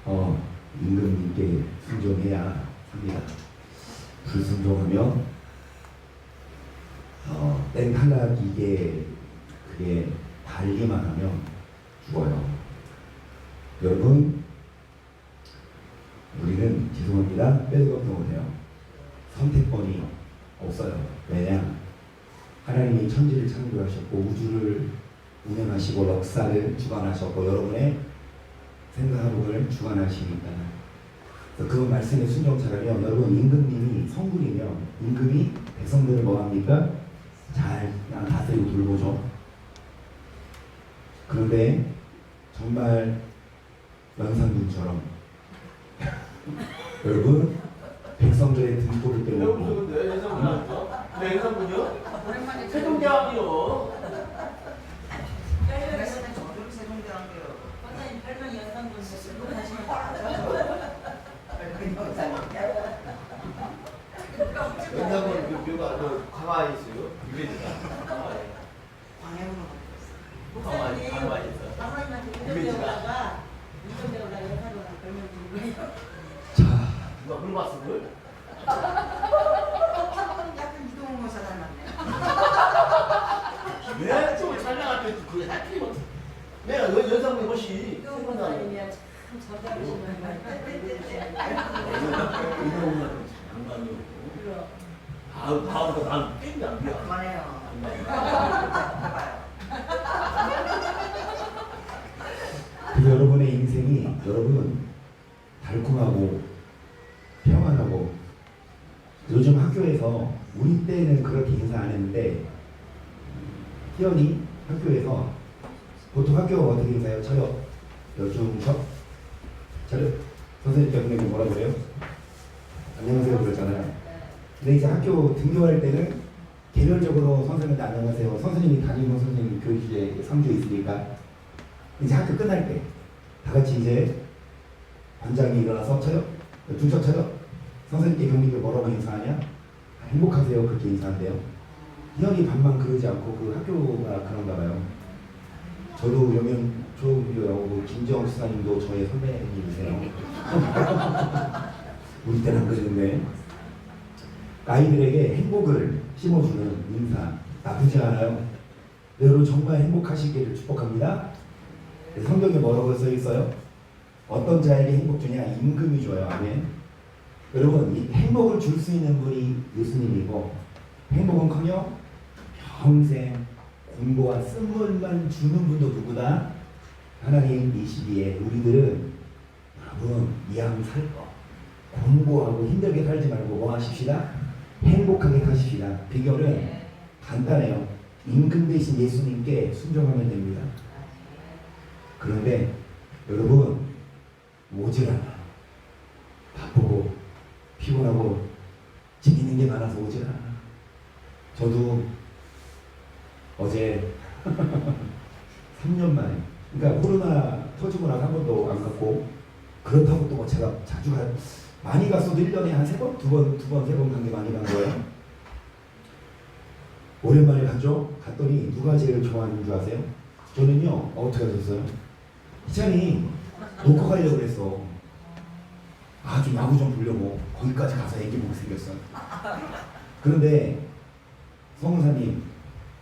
임금님께 순종해야 합니다. 불순종하면 땡탈락이게 그게 달리만 하면 죽어요. 여러분, 우리는 죄송합니다. 빼도 못해요. 선택권이 없어요. 왜냐? 하나님이 천지를 창조하셨고 우주를 운행하시고 역사를 주관하셨고 여러분의 생사하복을 주관하시니까. 그 말씀에 순종차라면 여러분, 임금님이 성군이면 임금이 백성들을 뭐합니까? 잘 다스리고 돌보죠. 그런데 정말 연산군처럼 여러분, 백성들의 등골을 빼먹고 네, 연산군이요? 오랜만에 세종대왕이요. 세종대왕이요. 원장님 별명이 연산군 쓰고 다시면 연산군 묘가 강화에 있어요. 유배지가. 광양으로 목사님 강화에 있어. 사모님한테 운전배우다가 연산군 별명 주는 거예요. 자, 누가 물어봤어 그걸? 약간 이동훈 모사 닮았네. 왜 저걸 잘 나갔더니 그게 다 필요 없어. 내가 연산군이 훨씬 이동훈 목사님이야 참 저대하시는 이동훈은 장관이고. 다음부터 난 게임도 안 돼요. 그만해요. 그 여러분의 인생이 여러분 달콤하고 평안하고, 요즘 학교에서 우리 때는 그렇게 인사 안 했는데 희연이 학교에서 보통 학교가 어떻게 인사해요? 저요, 여중석, 저요, 선생님 경례고 뭐라 그래요? 안녕하세요 그러잖아요. 근데 이제 학교 등교할 때는 개별적으로 선생님한테 안녕하세요. 선생님이 담임은 선생님 교실에 3주 있으니까 이제 학교 끝날 때 다 같이 이제 반장이 일어나서 저요, 중석 저요, 선생님께 경리를 뭐라고 인사하냐? 행복하세요 그렇게 인사한대요. 희연이 반만 그러지 않고 그 학교가 그런가 봐요. 저도 여명 조교하고 김정 수사님도 저의 선배님이세요. 우리 때는 안 그랬는데 아이들에게 행복을 심어주는 인사 나쁘지 않아요. 여러분 정말 행복하시기를 축복합니다. 성경에 뭐라고 써 있어요? 어떤 자에게 행복 주냐? 임금이 줘요. 아멘. 여러분, 이 행복을 줄 수 있는 분이 예수님이고, 행복은커녕 평생 공부와 쓴물만 주는 분도 누구다? 하나님이시기에 우리들은 여러분 이왕 살 거 공부하고 힘들게 살지 말고 뭐 하십시다? 행복하게 사십시다. 비결은 간단해요. 임금 대신 예수님께 순종하면 됩니다. 그런데 여러분 오지랖 바쁘고 피곤하고 재밌는 게 많아서 오지랖. 저도 어제 3년 만에, 그러니까 코로나 터지고 나서 한 번도 안 갔고, 그렇다고 또 제가 자주 많이 갔어도 1년에 한 3번? 2번, 3번 간 게 많이 간 거예요. 오랜만에 갔죠? 갔더니 누가 제일 좋아하는 줄 아세요? 저는요, 어떻게 하셨어요? 희찬이 놓고 가려고 그랬어. 좀 야구 좀 보려고 거기까지 가서 애기 보고 생겼어. 그런데 성우사님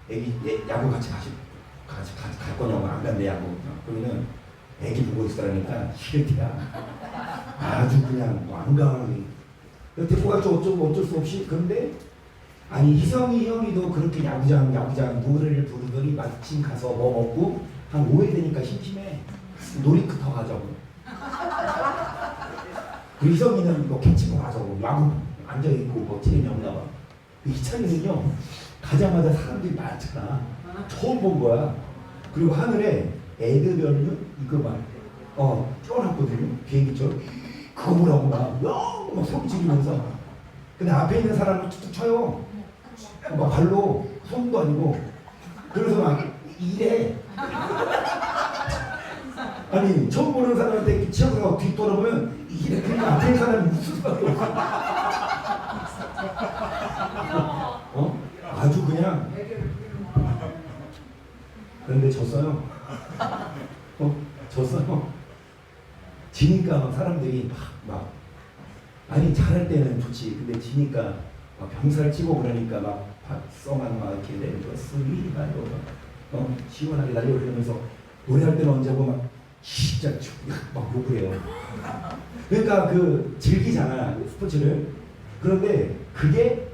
애기 야구 같이 갈 거냐고. 안 간대 야구. 그러면 애기 보고 있으라니까 싫대야. 아주 그냥 완강하게 데리고 갔죠. 어쩔 수 없이. 그런데 아니 희성이 형이도 그렇게 야구장 노래를 부르더니 마침 가서 뭐 먹고 한 5일 되니까 심심해. 놀이터 가자고. 그 희성이는 뭐 캐치고 가자고. 야구 앉아있고 뭐 티레이 없나 봐. 희찬이는요 가자마자 사람들이 많잖아. 처음 본 거야. 그리고 하늘에 에드변류 이거 막 껴놨거든요. 비행기처럼. 그거 보라고 막 소리 지르면서. 근데 앞에 있는 사람은 툭툭 쳐요. 막 발로 손도 아니고. 그래서 막 이래. 아니 처음 보는 사람한테 치어서 뒤돌아보면 이래. 그러니까 앞에 있는 사람이 무슨 수밖에 없어. 아주 그냥. 그런데 졌어요. 졌어요. 지니까 막 사람들이 막 아니 잘할 때는 좋지. 근데 지니까 막 병살 치고 그러니까 막 박성한 막 이렇게 내고 스윗 말고 시원하게 날려 그러면서 노래할 때는 언제고 막 진짜 막 욕을 해요. 그러니까 그 즐기잖아 스포츠를. 그런데 그게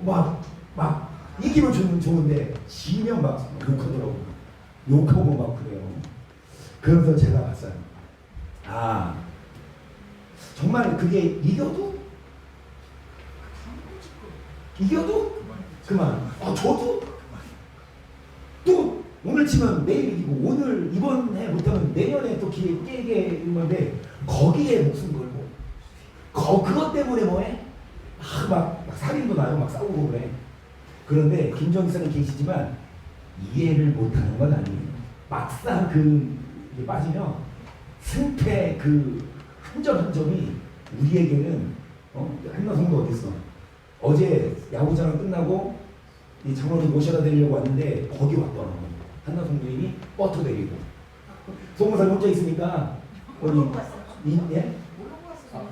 막 이기면 좋은데 지면 막 욕하더라고. 욕하고 막 그래요. 그러면서 제가 봤어요. 아 정말 그게 이겨도 그만. 저도 또 오늘 치면 내일 이기고 오늘 이번 해 못하면 내년에 또 기회 깨게 있는데 거기에 목숨 걸고 그것 때문에 뭐해? 막 살인도 나요. 막 싸우고 그래. 그런데 김정희선은 계시지만 이해를 못하는 건 아니에요. 막상 이게 빠지면 승패 한 점 한 점이 우리에게는 한나성도 어디 있어? 어제 야구장 끝나고 이 장로를 모셔다 드리려고 왔는데 거기 왔더라고. 한나성도님이 버터 데리고. 송무사님 혼자 있으니까 모르고 왔어요. 예? 모르고 왔어요.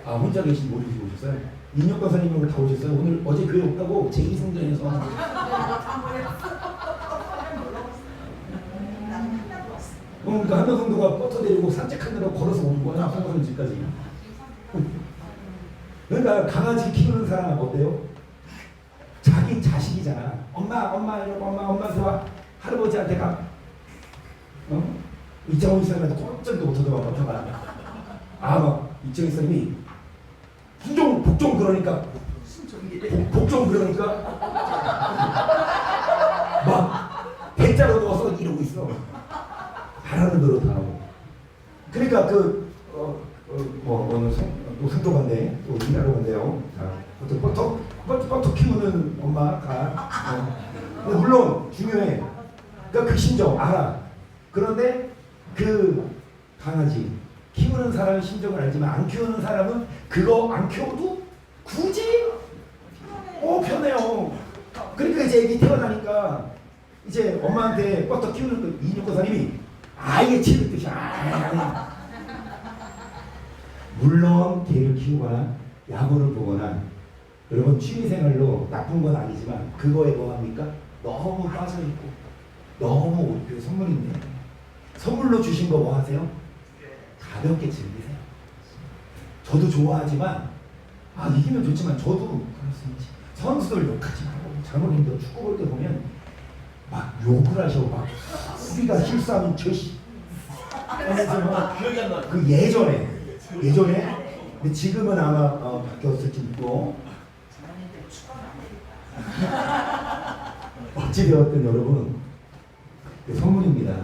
아 혼자 계신 모르시고 오셨어요? 인혁 권사님하고 다 오셨어요? 오늘 어제 교회 없다고 제2성전에서 나는 하나도 왔어. 그러니까 한나성도가 버터 데리고 산책하느라고 걸어서 온 거야. 송무사님 집까지. 그러니까 강아지 키우는 사람은 어때요? 자기 자식이잖아. 엄마 이러고 엄마 세와 할아버지한테 가. 이창훈 사람한테 꼼짝도 못하더라고. 막 이창훈 사람이 복종 그러니까 복종 그러니까 막 대자로 누워서 이러고 있어. 하라는 대로 다 하고. 그러니까 오늘 또 승도반대 또 일하러 간대요. 자, 버터 키우는 엄마가 물론 중요해. 그러니까 그 심정 알아. 그런데 그 강아지 키우는 사람의 심정을 알지만 안 키우는 사람은 그거 안 키워도 굳이 편해요. 그러니까 이제 애기 태어나니까 이제 엄마한테 버터 키우는 그 이인혁 권사님이 아예 치는 뜻이야. 물론 개를 키우거나 야구를 보거나 여러분 취미생활로 나쁜 건 아니지만 그거에 뭐합니까? 너무 빠져있고 너무 선물인데 선물로 주신 거 뭐 하세요? 가볍게 즐기세요. 저도 좋아하지만 이기면 좋지만 저도 그럴 수 있지. 선수들 욕하지 말고 장로님들 축구 볼 때 보면 막 욕을 하셔. 막 우리가 실수하면 저씨 기억이 안 나. 그 예전에 근데 지금은 아마 바뀌었을지 묻고 장로님들 축구는 안 되니까. 어찌되었든 여러분 그 선물입니다.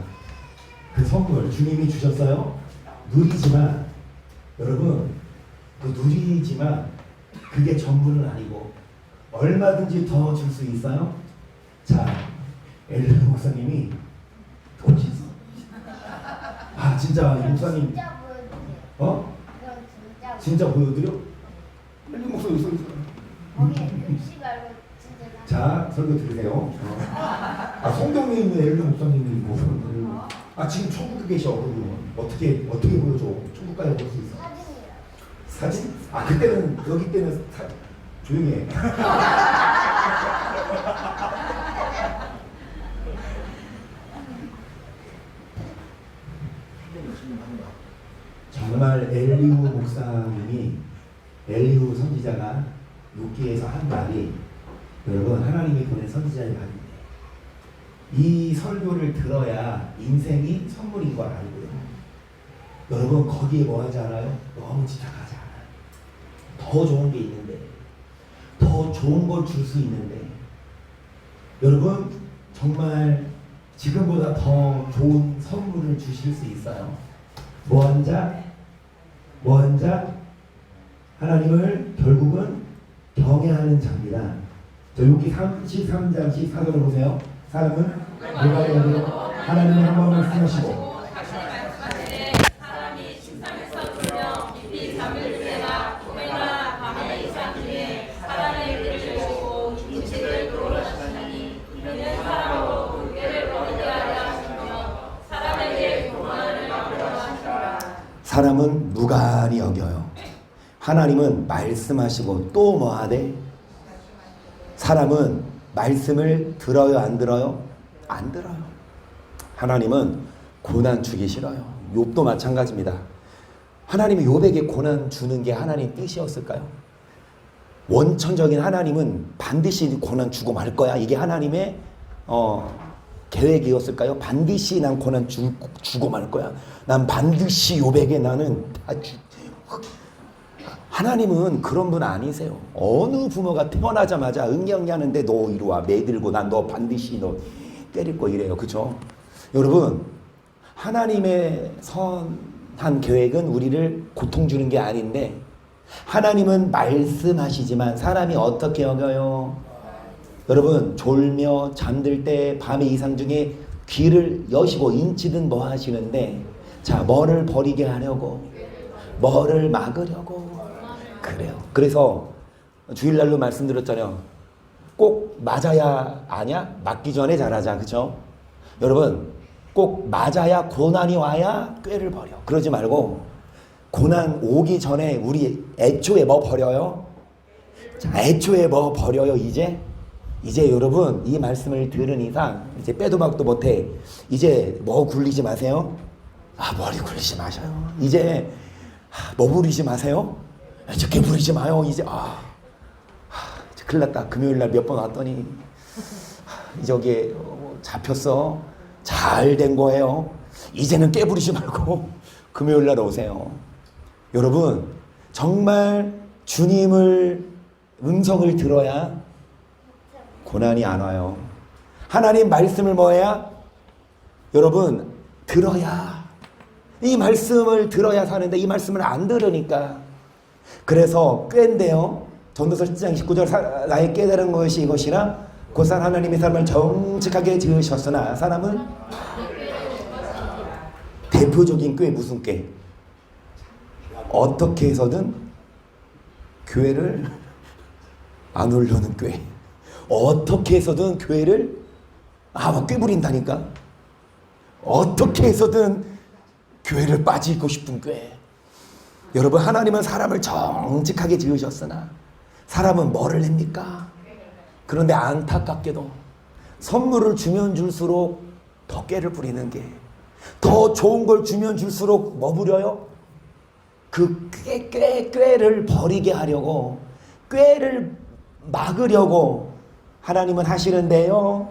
그 선물 주님이 주셨어요. 누리지만 여러분 누리지만 그게 전부는 아니고 얼마든지 더 줄 수 있어요. 자 엘리 목사님이 또 있어. 진짜 이 목사님 진짜 보여주세요. 이건 진짜 진짜 보여드려? 엘리 목사님 있어. 거기 글씨 말고 진짜 자 설교 들으세요. 송경님 엘리 목사님이 무슨 지금 천국에 계셔. 어떻게 보여줘? 천국 가야 볼 수 있어? 사진이요. 사진? 그때는 여기 때는 조용히 해. 정말 엘리후 목사님이 엘리후 선지자가 욥기에서 한 말이 여러분 하나님이 보낸 선지자의 말인데 이 설교를 들어야 인생이 선물인 걸 알고요. 여러분 거기에 뭐 하지 않아요? 너무 집착하지 않아요. 더 좋은 게 있는데 더 좋은 걸 줄 수 있는데 여러분 정말 지금보다 더 좋은 선물을 주실 수 있어요. 뭐 한 자? 하나님을 결국은 경외하는 자입니다. 저 여기 33장 14절을 보세요. 사람은 내가 여기로 하나님의 한 마음을 생각하시고 사람이 침상에서 돌려 깊이 잠을 드나 고매나 밤의 이상 중에 사람의 길을 보고 인식을 돌아가시니 이는 사람으로 물결을 버리게 하려 하시며 사람에게 고난을 만들어 하시니라. 사람은 하나님은 무관히 여겨요. 하나님은 말씀하시고 또 뭐 하대? 사람은 말씀을 들어요, 안 들어요? 안 들어요. 하나님은 고난 주기 싫어요. 욥도 마찬가지입니다. 하나님이 욥에게 고난 주는 게 하나님 뜻이었을까요? 원천적인 하나님은 반드시 고난 주고 말 거야. 이게 하나님의 계획이었을까요? 반드시 난 고난 주고 말 거야. 난 반드시 욥에게 나는 하나님은 그런 분 아니세요. 어느 부모가 태어나자마자 응영이 하는데 너 이리 와 매들고 난 너 반드시 너 때릴 거 이래요. 그죠? 여러분, 하나님의 선한 계획은 우리를 고통 주는 게 아닌데 하나님은 말씀하시지만 사람이 어떻게 여겨요? 여러분, 졸며 잠들 때 밤의 이상 중에 귀를 여시고 인치든 뭐 하시는데 자, 뭐를 버리게 하려고? 뭐를 막으려고? 그래요. 그래서 주일날로 말씀드렸잖아요. 꼭 맞아야 아냐? 맞기 전에 잘하자. 그죠? 여러분, 꼭 맞아야 고난이 와야 꾀를 버려. 그러지 말고 고난 오기 전에 우리 애초에 뭐 버려요? 자, 애초에 뭐 버려요? 이제 여러분 이 말씀을 들은 이상 이제 빼도 박도 못해. 이제 뭐 굴리지 마세요. 머리 굴리지 마셔요. 이제 뭐 부리지 마세요. 저렇게 부리지 마요. 이제 이제 큰일 났다. 금요일날 몇 번 왔더니 저기 잡혔어. 잘 된 거예요. 이제는 깨부리지 말고 금요일날 오세요. 여러분, 정말 주님을 음성을 들어야 고난이 안 와요. 하나님 말씀을 뭐해야? 여러분, 들어야. 이 말씀을 들어야 사는데 이 말씀을 안 들으니까. 그래서 꾀인데요. 전도서 10장 19절 나의 깨달은 것이 이것이라 곧산 하나님의 사람을 정직하게 지으셨으나 사람은 대표적인 꾀 무슨 꾀? 어떻게 해서든 교회를 안 오려는 꾀. 어떻게 해서든 교회를 꾀 부린다니까. 어떻게 해서든 교회를 빠지고 싶은 꾀. 여러분, 하나님은 사람을 정직하게 지으셨으나 사람은 뭐를 냅니까? 그런데 안타깝게도 선물을 주면 줄수록 더 꾀를 부리는 게, 더 좋은 걸 주면 줄수록 뭐 부려요? 그 꾀를 버리게 하려고, 꾀를 막으려고 하나님은 하시는데요.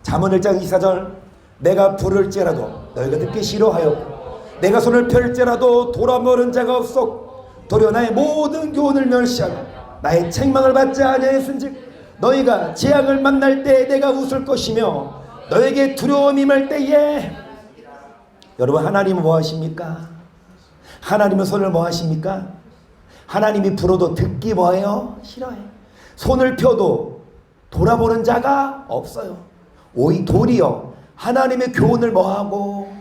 잠언 1장 24절 내가 부를지라도 너희가 듣기 싫어하였고 내가 손을 펼지라도 돌아보는 자가 없어 도리어 나의 모든 교훈을 멸시하고 나의 책망을 받지 아니하였은즉 너희가 재앙을 만날 때 내가 웃을 것이며 너에게 두려움이 임할 때에. 여러분, 하나님은 뭐 하십니까? 하나님은 손을 뭐 하십니까? 하나님이 불어도 듣기 뭐해요? 싫어해. 손을 펴도 돌아보는 자가 없어요. 도리어 하나님의 교훈을 뭐하고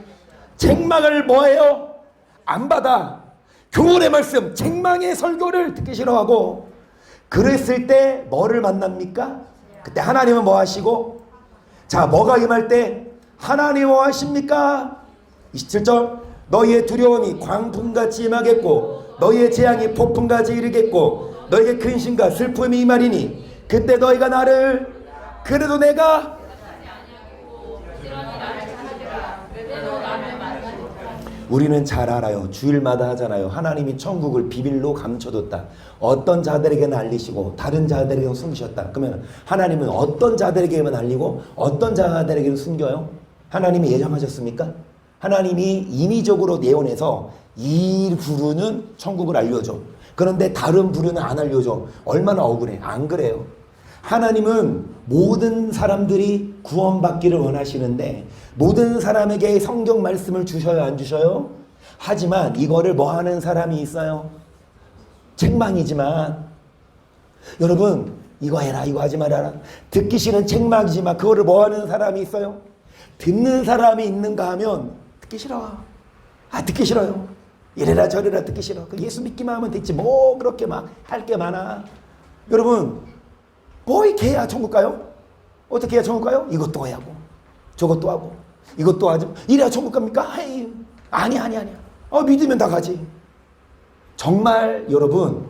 책망을 뭐해요? 안 받아. 교훈의 말씀, 책망의 설교를 듣기 싫어하고. 그랬을 때 뭐를 만납니까? 그때 하나님은 뭐 하시고? 자, 뭐가 임할 때 하나님 뭐 하십니까? 27절 너희의 두려움이 광풍같이 임하겠고 너희의 재앙이 폭풍같이 이르겠고 너희에게 근심과 슬픔이 임하리니 그때 너희가 나를 그래도 내가 우리는 잘 알아요. 주일마다 하잖아요. 하나님이 천국을 비밀로 감춰뒀다. 어떤 자들에게는 알리시고 다른 자들에게는 숨기셨다. 그러면 하나님은 어떤 자들에게만 알리고 어떤 자들에게는 숨겨요? 하나님이 예정하셨습니까? 하나님이 임의적으로 예언해서 이 부류는 천국을 알려줘. 그런데 다른 부류는 안 알려줘. 얼마나 억울해. 안 그래요. 하나님은 모든 사람들이 구원받기를 원하시는데 모든 사람에게 성경 말씀을 주셔요, 안 주셔요? 하지만 이거를 뭐 하는 사람이 있어요? 책망이지만. 여러분, 이거 해라, 이거 하지 말아라. 듣기 싫은 책망이지만 그거를 뭐 하는 사람이 있어요? 듣는 사람이 있는가 하면 듣기 싫어. 듣기 싫어요. 이래라 저래라 듣기 싫어. 예수 믿기만 하면 됐지 뭐 그렇게 막 할 게 많아. 여러분, 뭐 이렇게 해야 천국 가요? 어떻게 해야 천국 가요? 이것도 해야 하고 저것도 하고 이것도 하지. 이래야 천국 갑니까? 아니야. 믿으면 다 가지. 정말 여러분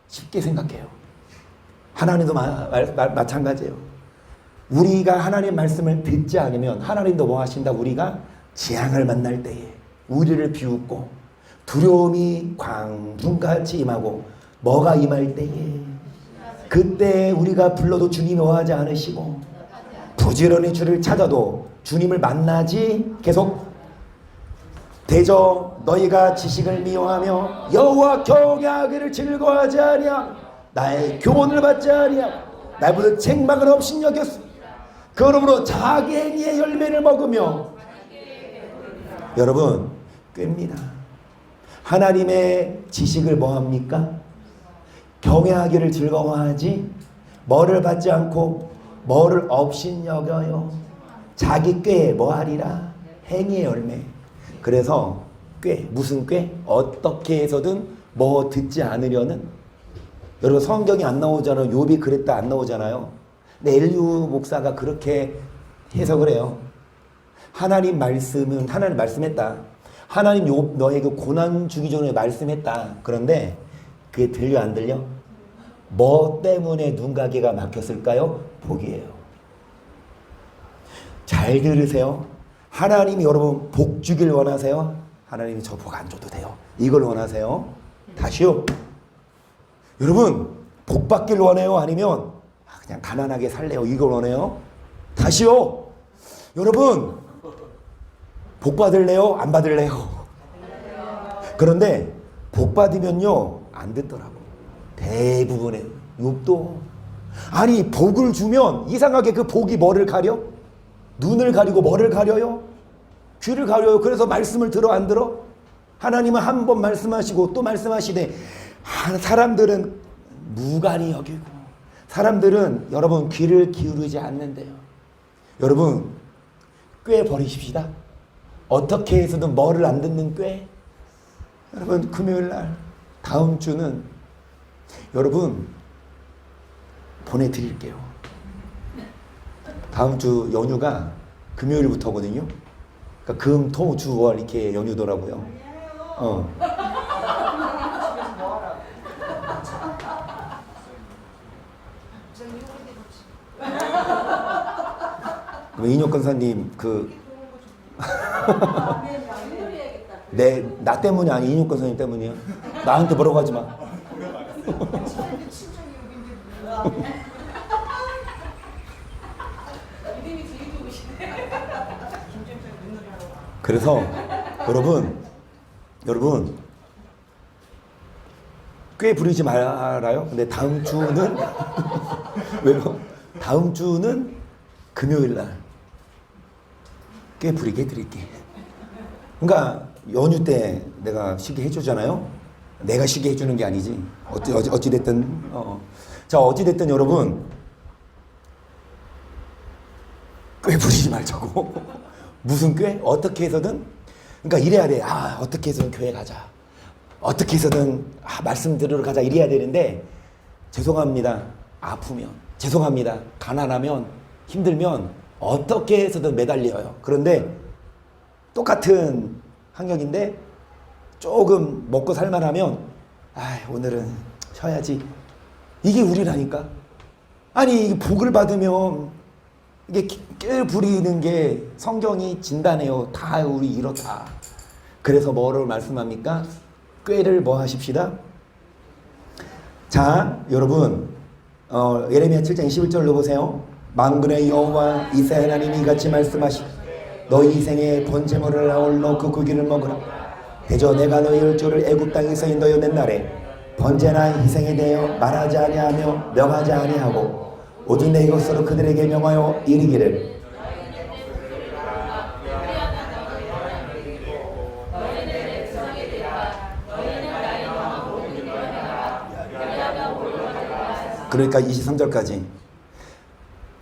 쉽게 생각해요. 하나님도 마찬가지예요. 우리가 하나님 말씀을 듣지 않으면 하나님도 뭐 하신다? 우리가 재앙을 만날 때에 우리를 비웃고 두려움이 광풍같이 임하고 뭐가 임할 때에 그때 우리가 불러도 주님이 오하지 않으시고 부지런히 주를 찾아도 주님을 만나지 계속 대저 너희가 지식을 미워하며 여호와 경외하기를 즐거워하지 아니하며 나의 교훈을 받지 아니하며 나보다 책망을 없인 여겼으니 그러므로 자기 행위의 열매를 먹으며 여러분 꾀입니다. 하나님의 지식을 뭐합니까? 경외하기를 즐거워하지 뭐를 받지 않고 뭐를 없인 여겨요. 자기 꾀에 뭐하리라? 행위의 열매. 그래서 꾀, 무슨 꾀? 어떻게 해서든 뭐 듣지 않으려는. 여러분 성경이 안 나오잖아요. 욥이 그랬다 안 나오잖아요. 근데 엘리후 목사가 그렇게 해석을 해요. 하나님 말씀은 하나님 말씀했다. 하나님 욥 너에게 고난 주기 전에 말씀했다. 그런데 그게 들려 안 들려? 뭐 때문에 눈가게가 막혔을까요? 복이에요. 잘 들으세요. 하나님이 여러분 복 주길 원하세요? 하나님이 저 복 안 줘도 돼요. 이걸 원하세요? 다시요. 여러분 복 받길 원해요? 아니면 그냥 가난하게 살래요? 이걸 원해요? 다시요. 여러분 복 받을래요? 안 받을래요? 그런데 복 받으면요 안 듣더라고. 대부분의 욥도 아니 복을 주면 이상하게 그 복이 뭐를 가려? 눈을 가리고 뭐를 가려요? 귀를 가려요. 그래서 말씀을 들어 안 들어? 하나님은 한 번 말씀하시고 또 말씀하시되 사람들은 무관히 여기고 사람들은 여러분 귀를 기울이지 않는데요. 여러분 꾀 버리십시다. 어떻게 해서든 뭐를 안 듣는 꾀. 여러분 금요일날 다음 주는 여러분 보내드릴게요. 다음 주 연휴가 금요일부터거든요. 그러니까 금, 토, 주, 월 이렇게 연휴더라고요. 그럼 이인혁 권사님 나 때문이 아니 이인혁 권사님 때문이야. 나한테 뭐라고 하지 마. 그래서 여러분 꽤 부리지 말아요. 근데 다음 주는 왜요? 다음 주는 금요일날 꽤 부리게 해드릴게. 그러니까 연휴 때 내가 쉬게 해주잖아요. 내가 쉬게 해주는 게 아니지. 어찌됐든 자 어찌됐든 여러분 꽤 부리지 말자고. 무슨 꾀? 어떻게 해서든 그러니까 이래야 돼. 어떻게 해서든 교회 가자. 어떻게 해서든 말씀 들으러 가자 이래야 되는데 죄송합니다. 아프면 죄송합니다. 가난하면 힘들면 어떻게 해서든 매달려요. 그런데 똑같은 환경인데 조금 먹고 살만하면 오늘은 쉬어야지. 이게 우리라니까. 아니 복을 받으면 이게 꾀 부리는 게 성경이 진단해요. 다 우리 이렇다. 그래서 뭐를 말씀합니까? 꾀를 뭐 하십시다. 자 여러분 예레미야 7장 21절로 보세요. 만군의 여호와 이스라엘 하나님이 이같이 말씀하시 너희 희생의 번제물을 아울러 그 고기를 먹으라. 대저 내가 너희 열조를 애굽 땅에서 인도하여 낸 날에 번제나 희생에 대하여 말하지 아니하며 명하지 아니하고 오직 내 이것으로 그들에게 명하여 이르기를 그러니까 23절까지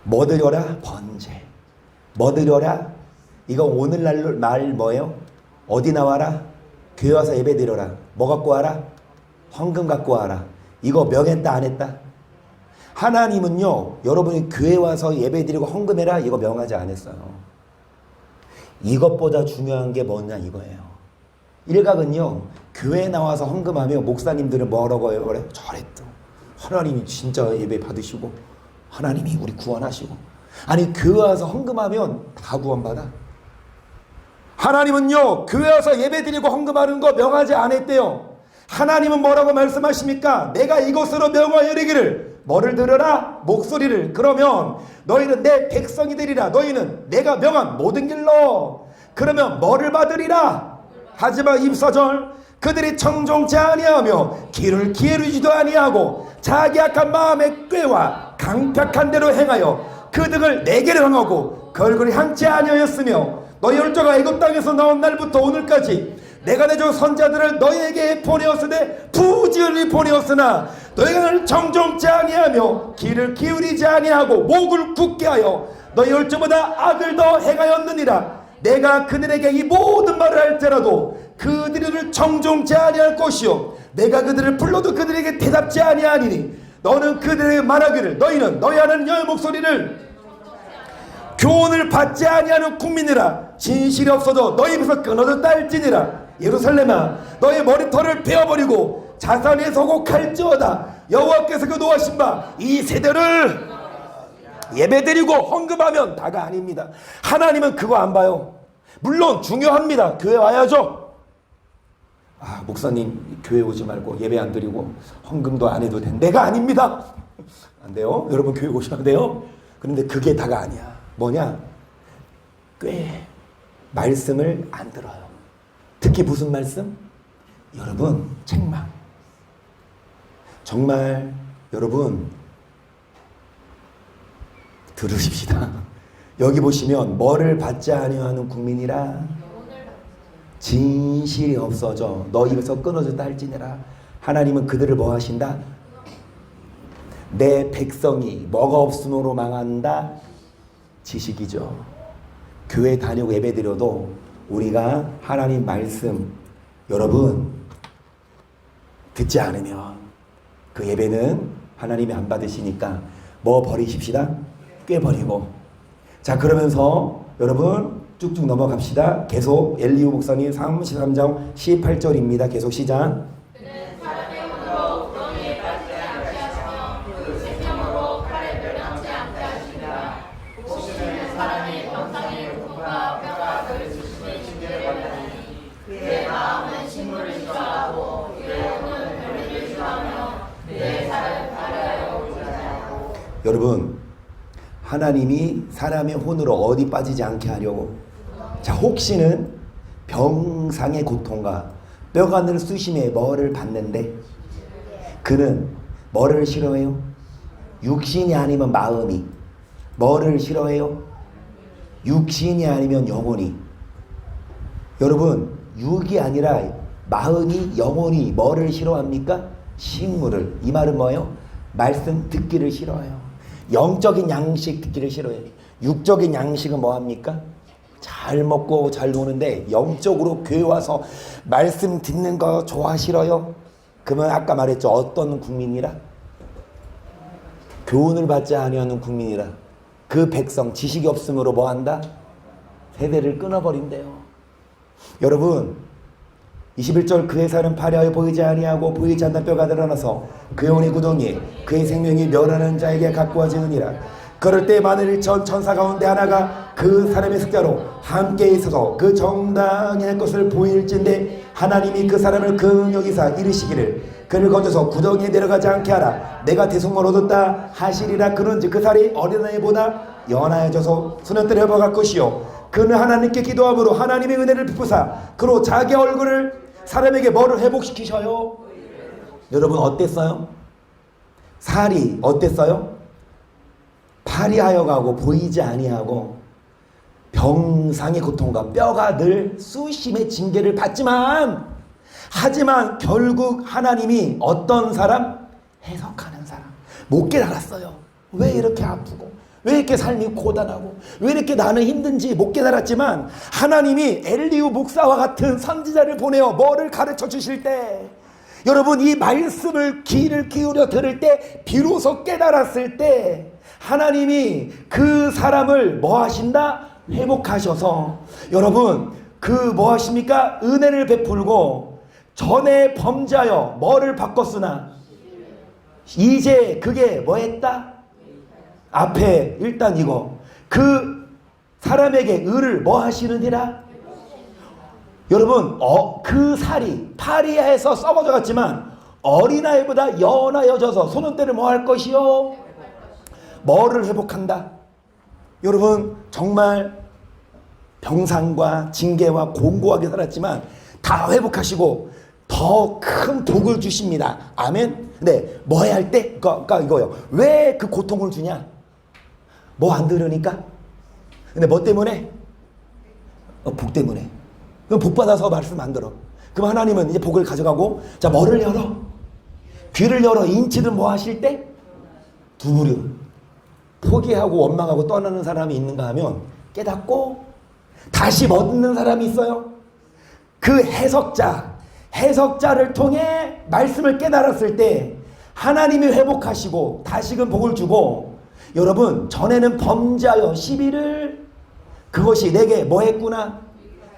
뭐 드려라? 번제. 뭐 드려라? 이거 오늘날 말 뭐예요? 어디 나와라? 교회 와서 예배 드려라. 뭐 갖고 와라? 헌금 갖고 와라. 이거 명했다 안 했다? 하나님은요 여러분이 교회 와서 예배 드리고 헌금해라 이거 명하지 않았어요. 이것보다 중요한 게 뭐냐 이거예요. 일각은요, 교회 나와서 헌금하며 목사님들은 뭐라고 해요? 그래? 잘했다. 하나님이 진짜 예배 받으시고 하나님이 우리 구원하시고. 아니, 교회 와서 헌금하면 다 구원받아. 하나님은요, 교회 와서 예배 드리고 헌금하는 거 명하지 않았대요. 하나님은 뭐라고 말씀하십니까? 내가 이것으로 명하여 이르기를, 뭐를 들으라? 목소리를. 그러면 너희는 내 백성이 되리라. 너희는 내가 명한 모든 길로. 그러면 뭐를 받으리라? 하지만 24절, 그들이 청종치 아니하며 길을 기울이지도 아니하고 자기 악한 마음의 꾀와 강팍한 대로 행하여 그 등을 내게로 향하고 걸그리 향치 아니하였으며 너희 열조가 애굽 땅에서 나온 날부터 오늘까지 내가 내 종 선자들을 너희에게 보내었으되 부지런히 보내었으나 너희가 나를 청종치 아니하며 귀를 기울이지 아니하고 목을 굳게 하여 너희 열조보다 악을 더 행하였느니라. 내가 그들에게 이 모든 말을 할지라도 그들을 청종치 아니할 것이요 내가 그들을 불러도 그들에게 대답지 아니하니니 너는 그들에게 말하기를 너희는 너희 하는 여의 목소리를 교훈을 받지 아니하는 국민이라. 진실이 없어도 너희 입에서 끊어졌다 할지니라. 예루살렘아, 너희 머리털을 베어버리고 자산에 서고 갈지어다. 여호와께서 그 노하신 바 이 세대를 예배드리고 헌금하면 다가 아닙니다. 하나님은 그거 안 봐요. 물론 중요합니다. 교회 와야죠. 아, 목사님 교회 오지 말고 예배 안 드리고 헌금도 안 해도 된 내가 아닙니다. 안 돼요. 여러분 교회 오셔야 돼요. 그런데 그게 다가 아니야. 뭐냐? 꽤 말씀을 안 들어요. 특히 무슨 말씀? 여러분, 책망. 정말 여러분 들으십시다. 여기 보시면 뭐를 받지 아니하는 국민이라 진실이 없어져 너 입에서 끊어졌다 할지니라. 하나님은 그들을 뭐 하신다? 내 백성이 뭐가 없음으로 망한다? 지식이죠. 교회 다니고 예배 드려도 우리가 하나님 말씀 여러분 듣지 않으면 그 예배는 하나님이 안 받으시니까 뭐 버리십시다? 꽤 버리고. 자, 그러면서 여러분 쭉쭉 넘어갑시다. 계속 엘리후 목사님 33장 18절입니다. 계속 시작. 그는 사람의 손으로 구덩이에 빠지지 않게 하시며 그 생명으로 칼에 멸망치 않게 하시니라. 복시는 사람의 병상의 고통과 뼈가 늘 주심의 징계를 받으니 그의 마음은 식물을 싫어하고 그의 손은 별일을 싫어하며 그의 살은 가려하여 올지라고. 여러분, 하나님이 사람의 혼으로 어디 빠지지 않게 하려고. 자, 혹시는 병상의 고통과 뼈가 늘 수심에 뭐를 받는데 그는 뭐를 싫어해요? 육신이 아니면 마음이. 뭐를 싫어해요? 육신이 아니면 영혼이. 여러분, 육이 아니라 마음이 영혼이 뭐를 싫어합니까? 식물을. 이 말은 뭐예요? 말씀 듣기를 싫어해요. 영적인 양식 듣기를 싫어해요. 육적인 양식은 뭐합니까? 잘 먹고 잘 노는데 영적으로 교회 와서 말씀 듣는 거 좋아 싫어요? 그러면 아까 말했죠. 어떤 국민이라? 교훈을 받지 아니하는 국민이라. 그 백성 지식이 없으므로 뭐한다? 세대를 끊어버린대요. 여러분 21절 그의 살은 파리하여 보이지 아니하고 보이지 않는 뼈가 드러나서 그의 혼의 구덩이에 그의 생명이 멸하는 자에게 가꾸어지느니라. 그럴 때 만일 천사 가운데 하나가 그 사람의 숙자로 함께 있어서 그 정당히 할 것을 보일진데 하나님이 그 사람을 긍휼히사 이르시기를 그를 건져서 구덩이에 내려가지 않게 하라. 내가 대속을 얻었다 하시리라. 그런즉 그 살이 어린아이보다 연하여져서 소년들을 해봐갈 것이요 그는 하나님께 기도함으로 하나님의 은혜를 베푸사 그로 자기 얼굴을 사람에게 뭐를 회복시키셔요? 여러분 어땠어요? 살이 어땠어요? 파리하여 가고 보이지 아니하고 병상의 고통과 뼈가 늘 수심의 징계를 하지만 결국 하나님이 어떤 사람? 해석하는 사람. 못 깨달았어요. 왜 이렇게 아프고 왜 이렇게 삶이 고단하고 왜 이렇게 나는 힘든지 못 깨달았지만 하나님이 엘리후 목사와 같은 선지자를 보내어 뭐를 가르쳐 주실 때 여러분 이 말씀을 귀를 기울여 들을 때 비로소 깨달았을 때 하나님이 그 사람을 뭐 하신다? 회복하셔서 여러분 그 뭐 하십니까? 은혜를 베풀고 전에 범죄하여 뭐를 바꿨으나 이제 그게 뭐 했다? 앞에 일단 이거 그 사람에게 의를 뭐 하시느니라? 여러분 그 살이 파리해서 썩어져 갔지만 어린아이보다 연하여져서 소년 때를 뭐 할 것이요? 뭐를 회복한다? 여러분 정말 병상과 징계와 공고하게 살았지만 다 회복하시고 더 큰 복을 주십니다. 아멘. 근데 뭐 해야 할 때? 그러니까 이거요. 왜 그 고통을 주냐? 뭐 안 들으니까? 근데 뭐 때문에? 복 때문에. 그럼 복 받아서 말씀 안 들어. 그럼 하나님은 이제 복을 가져가고 자 뭐를 열어? 귀를 열어 인치를 뭐 하실 때? 두 무료. 포기하고 원망하고 떠나는 사람이 있는가 하면 깨닫고 다시 얻는 사람이 있어요. 그 해석자를 통해 말씀을 깨달았을 때 하나님이 회복하시고 다시금 복을 주고 여러분 전에는 범죄하여 시비를 그것이 내게 뭐 했구나?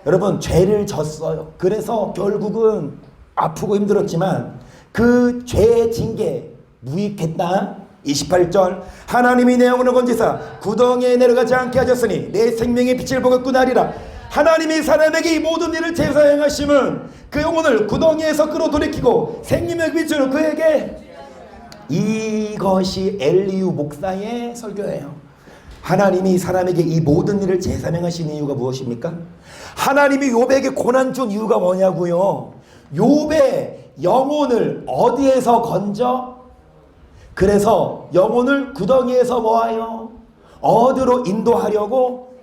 여러분 죄를 졌어요. 그래서 결국은 아프고 힘들었지만 그 죄의 징계 무익했다. 28절 하나님이 내 영혼을 건지사 구덩이에 내려가지 않게 하셨으니 내 생명의 빛을 보겠구나 하리라. 하나님이 사람에게 이 모든 일을 제사 행하심은 그 영혼을 구덩이에서 끌어돌이키고 생명의 빛으로 그에게 이것이 엘리우 목사의 설교예요. 하나님이 사람에게 이 모든 일을 제사 행하신 이유가 무엇입니까? 하나님이 욥에게 고난 준 이유가 뭐냐고요. 욥의 영혼을 어디에서 건져? 그래서 영혼을 구덩이에서 뭐하여? 어디로 인도하려고?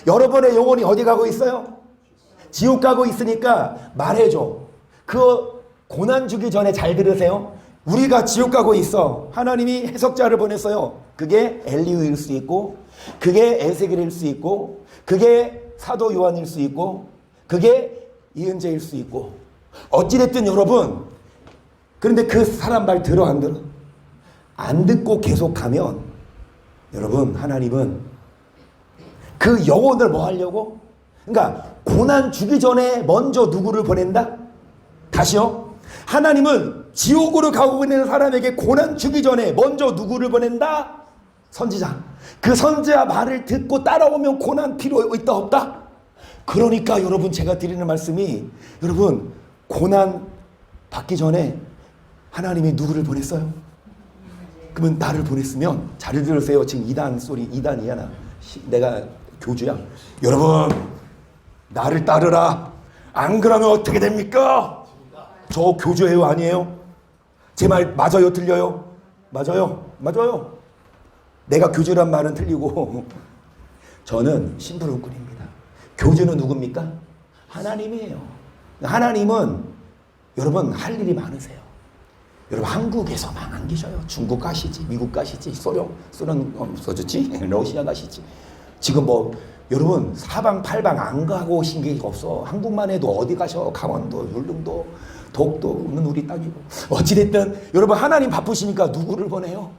여러분의 영혼이 어디 가고 있어요? 지옥 가고 있으니까 말해줘. 그 고난 주기 전에 잘 들으세요. 우리가 지옥 가고 있어. 하나님이 해석자를 보냈어요. 그게 엘리우일 수 있고 그게 에세겔일 수 있고 그게 사도 요한일 수 있고 그게 이은재일 수 있고 어찌됐든 여러분 그런데 그 사람 말 들어 안 들어? 안 듣고 계속하면 여러분 하나님은 그 영혼을 뭐 하려고? 그러니까 고난 주기 전에 먼저 누구를 보낸다? 다시요. 하나님은 지옥으로 가고 있는 사람에게 고난 주기 전에 먼저 누구를 보낸다? 선지자. 그 선지자 말을 듣고 따라오면 고난 필요 있다 없다? 그러니까 여러분 제가 드리는 말씀이 여러분 고난 받기 전에 하나님이 누구를 보냈어요? 그러면 나를 보냈으면 잘 들으세요. 지금 2단 소리 2단이야 나. 내가 교주야. 여러분 나를 따르라. 안 그러면 어떻게 됩니까? 저 교주예요 아니에요? 제 말 맞아요 틀려요? 맞아요. 맞아요. 내가 교주란 말은 틀리고 저는 심부름꾼입니다. 교주는 누굽니까? 하나님이에요. 하나님은 여러분 할 일이 많으세요. 여러분 한국에서만 안 계셔요. 중국 가시지, 미국 가시지, 소련 없어졌지, 러시아 가시지. 지금 뭐 여러분 사방팔방 안 가고 오신 게 없어. 한국만 해도 어디 가셔? 강원도, 율릉도, 독도는 우리 땅이고. 어찌됐든 여러분 하나님 바쁘시니까 누구를 보내요?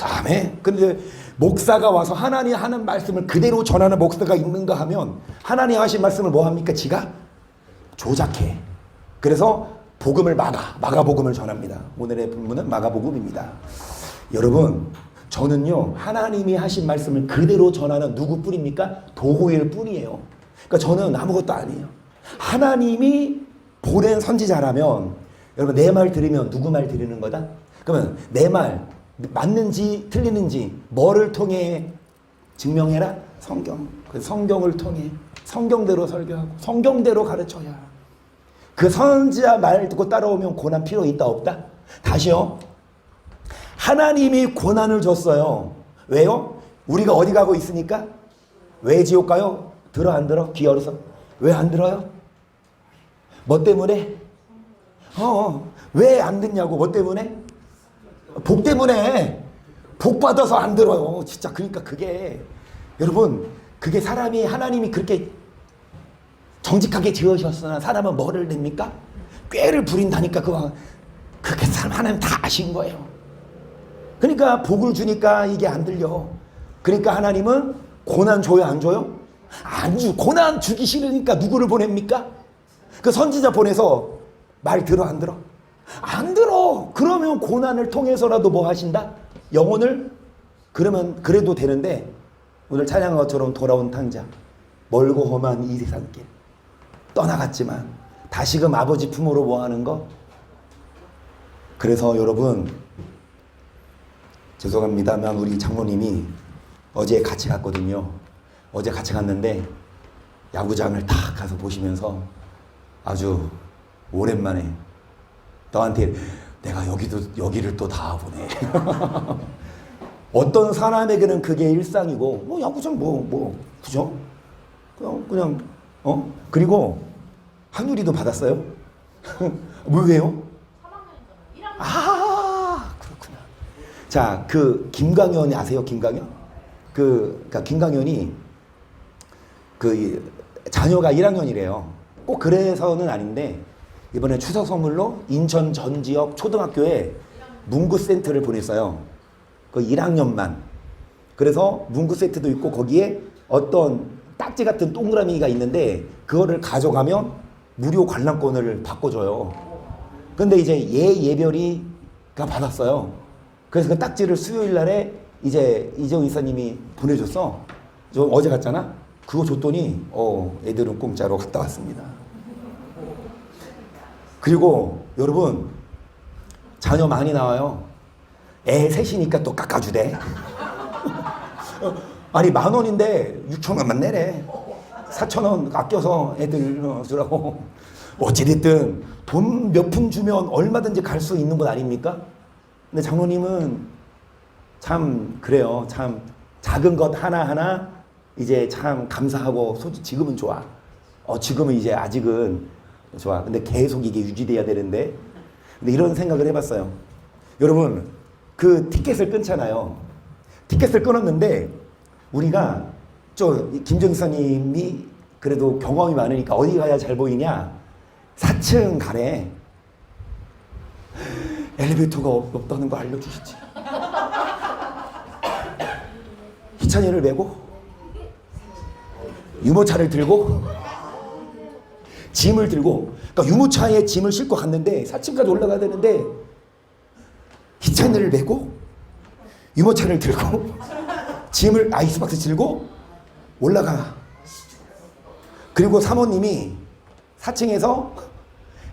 아멘. 근데 목사가 와서 하나님 하는 말씀을 그대로 전하는 목사가 있는가 하면 하나님 하신 말씀을 뭐 합니까? 지가 조작해. 그래서 복음을 마가복음을 전합니다. 오늘의 본문은 마가복음입니다. 여러분 저는요 하나님이 하신 말씀을 그대로 전하는 누구 뿐입니까? 도구일 뿐이에요. 그러니까 저는 아무것도 아니에요. 하나님이 보낸 선지자라면 여러분 내 말 들으면 누구 말 들으는 거다? 그러면 내 말 맞는지 틀리는지 뭐를 통해 증명해라? 성경. 그래서 성경을 통해 성경대로 설교하고 성경대로 가르쳐야. 그 선지자 말 듣고 따라오면 고난 필요 있다 없다? 다시요. 하나님이 고난을 줬어요. 왜요? 우리가 어디 가고 있으니까? 왜 지옥 가요? 들어 안 들어? 귀 열어서. 왜 안 들어요? 뭐 때문에? 왜 안 듣냐고. 뭐 때문에? 복 때문에. 복 받아서 안 들어요. 진짜 그러니까 그게 여러분 그게 사람이 하나님이 그렇게 정직하게 지으셨으나 사람은 뭐를 냅니까? 꾀를 부린다니까 그렇게 사람 하나님 다 아신 거예요. 그러니까 복을 주니까 이게 안 들려. 그러니까 하나님은 고난 줘요 안 줘요? 고난 주기 싫으니까 누구를 보냅니까? 그 선지자 보내서 말 들어 안 들어? 안 들어. 그러면 고난을 통해서라도 뭐 하신다? 영혼을? 그러면 그래도 되는데 오늘 찬양한 것처럼 돌아온 탕자 멀고 험한 이 세상길 떠나갔지만 다시금 아버지 품으로 뭐 하는 거? 그래서 여러분 죄송합니다만 우리 장모님이 어제 같이 갔거든요. 어제 같이 갔는데 야구장을 딱 가서 보시면서 아주 오랜만에 너한테 내가 여기를 또 다 보네. 어떤 사람에게는 그게 일상이고 뭐 야구장 그죠? 그냥 그리고 한유리도 받았어요? 왜요? 아 그렇구나. 자, 그 김강현 아세요? 김강현? 그러니까 김강현이 그 자녀가 1학년이래요. 꼭 그래서는 아닌데 이번에 추석 선물로 인천 전 지역 초등학교에 문구 세트를 보냈어요. 그 1학년만. 그래서 문구 세트도 있고 거기에 어떤 딱지 같은 동그라미가 있는데 그거를 가져가면 무료 관람권을 바꿔줘요. 근데 이제 예별이가 받았어요. 그래서 그 딱지를 수요일 날에 이제 이재용 이사님이 보내줬어. 저 어제 갔잖아. 그거 줬더니 애들은 공짜로 갔다 왔습니다. 그리고 여러분 자녀 많이 나와요. 애 셋이니까 또 깎아주대. 아니 10,000원인데 6,000원만 내래. 4,000원 아껴서 애들 주라고. 어찌됐든 돈 몇 푼 주면 얼마든지 갈 수 있는 것 아닙니까? 근데 장모님은 참 그래요. 참 작은 것 하나하나 이제 참 감사하고 지금은 좋아. 지금은 이제 아직은 좋아. 근데 계속 이게 유지돼야 되는데. 근데 이런 생각을 해봤어요. 여러분 그 티켓을 끊잖아요. 티켓을 끊었는데 우리가 김정희사님이 그래도 경험이 많으니까 어디 가야 잘 보이냐? 4층 가래. 엘리베이터가 없다는 거 알려주시지. 희찬이를 메고 유모차를 들고 짐을 들고 그러니까 유모차에 짐을 싣고 갔는데 4층까지 올라가야 되는데 희찬이를 메고 유모차를 들고 짐을 아이스박스 들고 올라가. 그리고 사모님이 4층에서